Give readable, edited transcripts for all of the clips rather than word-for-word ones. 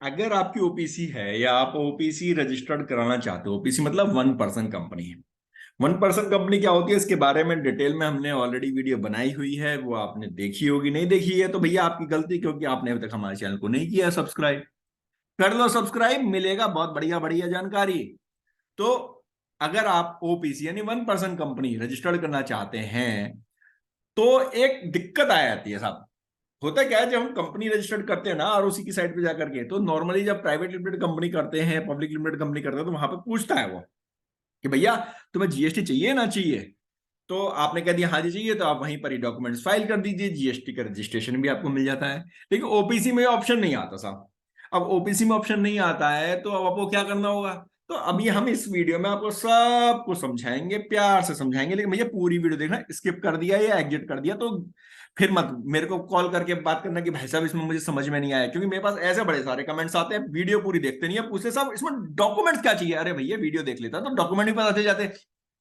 अगर आपकी ओपीसी है या आप ओपीसी रजिस्टर्ड कराना चाहते हो, ओपीसी मतलब वन पर्सन कंपनी है। वन पर्सन कंपनी क्या होती है, इसके बारे में डिटेल में हमने ऑलरेडी वीडियो बनाई हुई है, वो आपने देखी होगी। नहीं देखी है तो भैया आपकी गलती, क्योंकि आपने अभी तक हमारे चैनल को नहीं किया सब्सक्राइब। कर लो सब्सक्राइब, मिलेगा बहुत बढ़िया बढ़िया जानकारी। तो अगर आप ओपीसी यानी वन पर्सन कंपनी रजिस्टर्ड करना चाहते हैं तो एक दिक्कत आ जाती है साहब। होता क्या है, जब हम कंपनी रजिस्टर्ड करते हैं ना और उसी की साइट पे जाकर के, तो नॉर्मली जब प्राइवेट लिमिटेड कंपनी करते हैं, पब्लिक लिमिटेड कंपनी करते हैं, तो वहां पे पूछता है वो कि भैया तुम्हें जीएसटी चाहिए ना चाहिए। तो आपने कह दिया हाँ जी चाहिए, तो आप वहीं पर ही डॉक्यूमेंट्स फाइल कर दीजिए, जीएसटी का रजिस्ट्रेशन भी आपको मिल जाता है। लेकिन ओपीसी में ऑप्शन नहीं आता साहब। अब ओपीसी में ऑप्शन नहीं आता है तो अब आपको क्या करना होगा। तो अभी हम इस वीडियो में आपको सब कुछ समझाएंगे, प्यार से समझाएंगे। लेकिन भैया पूरी वीडियो देखना, स्किप कर दिया या एग्जिट कर दिया तो फिर मत मेरे को कॉल करके बात करना कि भाई साहब इसमें मुझे समझ में नहीं आया, क्योंकि मेरे पास ऐसे बड़े सारे कमेंट्स आते हैं, वीडियो पूरी देखते नहीं है, पूछते साहब इसमें डॉक्यूमेंट्स क्या चाहिए। अरे भैया वीडियो देख लेता तो डॉक्यूमेंट भी पता चल जाते।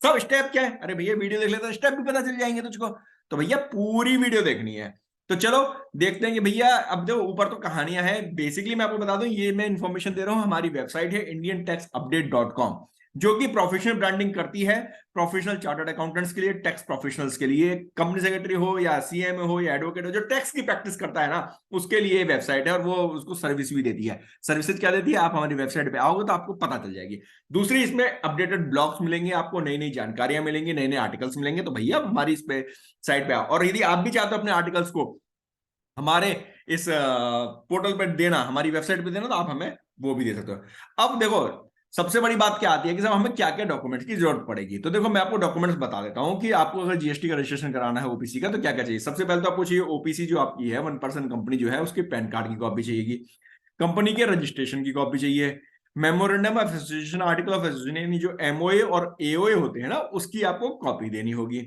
सब स्टेप क्या है, अरे भैया वीडियो देख लेता स्टेप भी पता चल जाएंगे तुझको। तो भैया पूरी वीडियो देखनी है। तो चलो देखते हैं कि भैया, अब जो ऊपर तो कहानियां हैं, बेसिकली मैं आपको बता दूं, ये मैं इंफॉर्मेशन दे रहा हूं, हमारी वेबसाइट है indiantaxupdate.com, जो कि प्रोफेशनल ब्रांडिंग करती है प्रोफेशनल चार्टर्ड अकाउंटेंट्स के लिए, टैक्स प्रोफेशनल्स के लिए, कंपनी सेक्रेटरी हो या सीएमए हो या एडवोकेट हो, जो टैक्स की प्रैक्टिस करता है ना, उसके लिए वेबसाइट है। और वो उसको सर्विस भी देती है। सर्विसेज क्या देती है, आप हमारी वेबसाइट पे आओगे तो आपको पता चल जाएगी। दूसरी, इसमें अपडेटेड ब्लॉग्स मिलेंगे आपको, नई नई जानकारियां मिलेंगी, नए नए आर्टिकल्स मिलेंगे। तो भैया हमारी इस पे साइट पे आओ, और यदि आप भी चाहते हो अपने आर्टिकल्स को हमारे इस पोर्टल पर देना, हमारी वेबसाइट पे देना, तो आप हमें वो भी दे सकते हो। अब देखो सबसे बड़ी बात क्या आती है कि साहब हमें क्या क्या डॉक्यूमेंट्स की जरूरत पड़ेगी। तो देखो मैं आपको डॉक्यूमेंट्स बता देता हूं कि आपको अगर जीएसटी का रजिस्ट्रेशन कराना है ओपीसी का, तो क्या क्या चाहिए। सबसे पहले तो आपको चाहिए ओपीसी जो आपकी है, वन पर्सन कंपनी जो है, उसके पैन कार्ड की कॉपी चाहिएगी। कंपनी के रजिस्ट्रेशन की कॉपी चाहिए। Memorandum of association, article of association, यानी जो एमओए और एओए होते हैं ना, उसकी आपको कॉपी देनी होगी।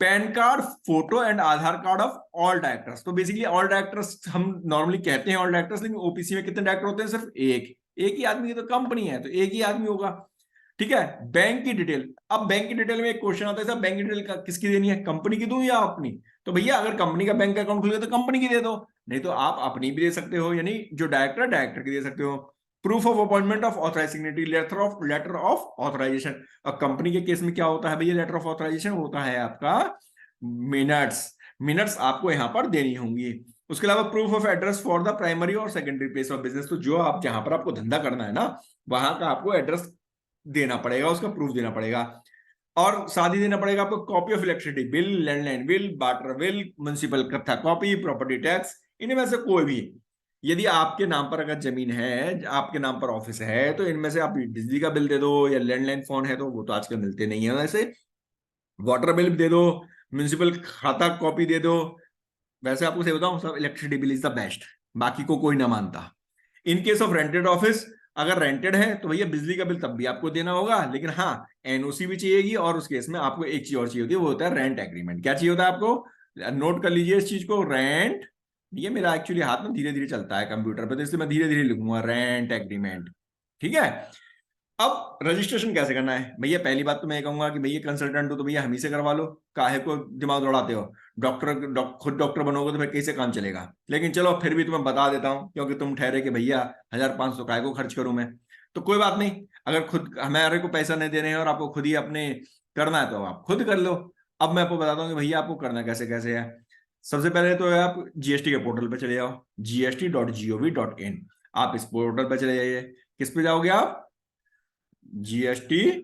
Pan card, photo and Aadhaar card of all directors. तो बेसिकली ऑल डायरेक्टर्स हम नॉर्मली कहते हैं ऑल डायरेक्टर्स, लेकिन ओपीसी में कितने डायरेक्टर होते हैं, सिर्फ एक। एक ही आदमी की तो कंपनी है, तो एक ही आदमी होगा। ठीक है। बैंक की डिटेल, अब बैंक की डिटेल में एक क्वेश्चन आता है साहब, बैंक की डिटेल किसकी देनी है, कंपनी की दूं या अपनी। तो भैया अगर कंपनी का बैंक अकाउंट खुल गया तो कंपनी की दे दो, नहीं तो आप अपनी भी दे सकते हो, यानी जो डायरेक्टर डायरेक्टर की दे सकते हो। Proof of appointment of authorise signatory, letter of authorisation. अब कंपनी के केस में क्या होता है भैया, लेटर ऑफ ऑथराइजेशन होता है आपका मिनट्स। मिनट्स आपको यहां पर देनी होंगी। उसके अलावा proof of address for the primary और सेकेंडरी प्लेस ऑफ बिजनेस, तो जो आप जहां पर आपको धंधा करना है ना, वहां का आपको एड्रेस देना पड़ेगा, उसका प्रूफ देना पड़ेगा। और साथ ही देना पड़ेगा आपको copy of electricity bill, landline bill, water bill, municipal कत्था कॉपी, प्रॉपर्टी टैक्स, इनमें से कोई भी। यदि आपके नाम पर अगर जमीन है, आपके नाम पर ऑफिस है, तो इनमें से आप बिजली का बिल दे दो, या लैंडलाइन फोन है तो वो तो आजकल मिलते नहीं है वैसे, वाटर बिल दे दो, म्युनिसिपल खाता कॉपी दे दो। वैसे आपको सही बताऊं, सब electricity bill is the best, बाकी को कोई ना मानता। In case of rented office, अगर रेंटेड है तो भैया बिजली का बिल तब भी आपको देना होगा, लेकिन हाँ एनओसी भी चाहिएगी। और उस केस में आपको एक चीज और चाहिए होती है, वो होता है रेंट एग्रीमेंट। क्या चाहिए होता है आपको, नोट कर लीजिए इस चीज को, रेंट। ये मेरा एक्चुअली हाथ में धीरे धीरे चलता है कंप्यूटर पे, तो इसलिए मैं धीरे धीरे लिखूंगा, रेंट एग्रीमेंट। ठीक है। अब रजिस्ट्रेशन कैसे करना है भैया, पहली बात तो मैं कहूंगा कि भैया कंसल्टेंट हो तो भैया हम ही से करवा लो, काहे को दिमाग दौड़ाते हो। खुद डॉक्टर बनोगे तो फिर कैसे काम चलेगा। लेकिन चलो फिर भी तुम्हें बता देता हूं, क्योंकि तुम ठहरे कि भैया 1500 काहे को खर्च करूं मैं। तो कोई बात नहीं, अगर खुद हमारे को पैसा नहीं देने हैं और आपको खुद ही अपने करना है तो आप खुद कर लो। अब मैं आपको बताता हूँ कि भैया आपको करना कैसे कैसे है। सबसे पहले तो आप जीएसटी के पोर्टल पर चले जाओ, gst.gov.in। आप इस पोर्टल पर चले जाइए। किस पे जाओगे आप, gst.gov.in,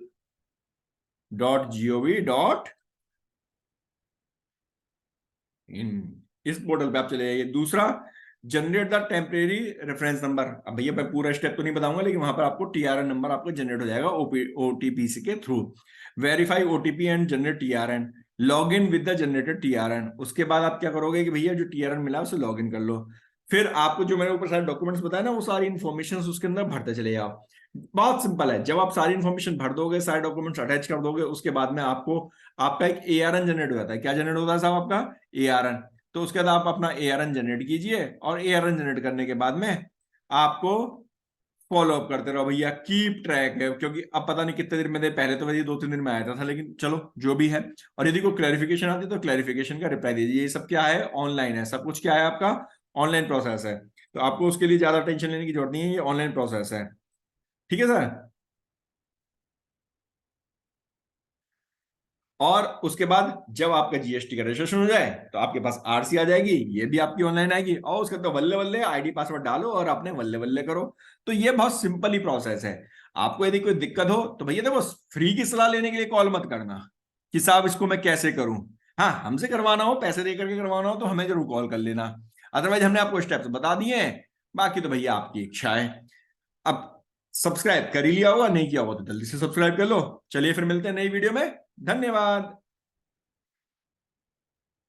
इस पोर्टल पे आप चले जाइए। दूसरा, generate the temporary reference number. अब भैया मैं पूरा स्टेप तो नहीं बताऊंगा, लेकिन वहां पर आपको टीआरएन नंबर आपको जनरेट हो जाएगा ओटीपी के through. Verify OTP and generate TRN, log in with the generated TRN. उसके बाद आप क्या करोगे कि भैया जो टीआरएन मिला उसे लॉग इन कर लो। फिर आपको जो मैंने ऊपर सारे डॉक्यूमेंट्स बताया ना, वो सारी इन्फॉर्मेशन उसके अंदर भरते चले जाओ। बहुत सिंपल है, जब आप सारी इन्फॉर्मेशन भर दोगे, सारे डॉक्यूमेंट्स अटैच कर दोगे, उसके बाद में आपको आपका एक एआरएन जनरेट हो जाता है। क्या जनरेट होता है साहब आपका, एआरएन। तो उसके बाद आप अपना एआरएन जनरेट कीजिए, और एआरएन जनरेट करने के बाद में आपको फॉलो अप करते रहो भैया, कीप ट्रैक है। क्योंकि अब पता नहीं कितने दिन में दे, पहले तो वैसे 2-3 दिन में आया था, लेकिन चलो जो भी है। और यदि कोई क्लैरिफिकेशन आती है तो क्लैरिफिकेशन का रिप्लाई दीजिए। ये सब क्या है, ऑनलाइन है सब कुछ, क्या है आपका ऑनलाइन प्रोसेस है। तो आपको उसके लिए ज्यादा टेंशन लेने की जरूरत नहीं है, ये ऑनलाइन प्रोसेस है। ठीक है सर। और उसके बाद जब आपका जीएसटी का रजिस्ट्रेशन हो जाए तो आपके पास आरसी आ जाएगी, ये भी आपकी ऑनलाइन आएगी, और उसके तो बल्ले बल्ले आईडी पासवर्ड डालो और अपने बल्ले बल्ले करो। तो ये बहुत सिंपल ही प्रोसेस है। आपको यदि कोई दिक्कत हो तो भैया देखो, फ्री की सलाह लेने के लिए कॉल मत करना कि साहब इसको मैं कैसे करूं। हाँ, हमसे करवाना हो, पैसे दे करके करवाना हो तो हमें जरूर कॉल कर लेना। अदरवाइज हमने आपको स्टेप्स बता दिए हैं, बाकी तो भैया आपकी इच्छा है। अब सब्सक्राइब कर ही लिया होगा, नहीं किया होगा तो जल्दी से सब्सक्राइब कर लो। चलिए फिर मिलते हैं नई वीडियो में। धन्यवाद।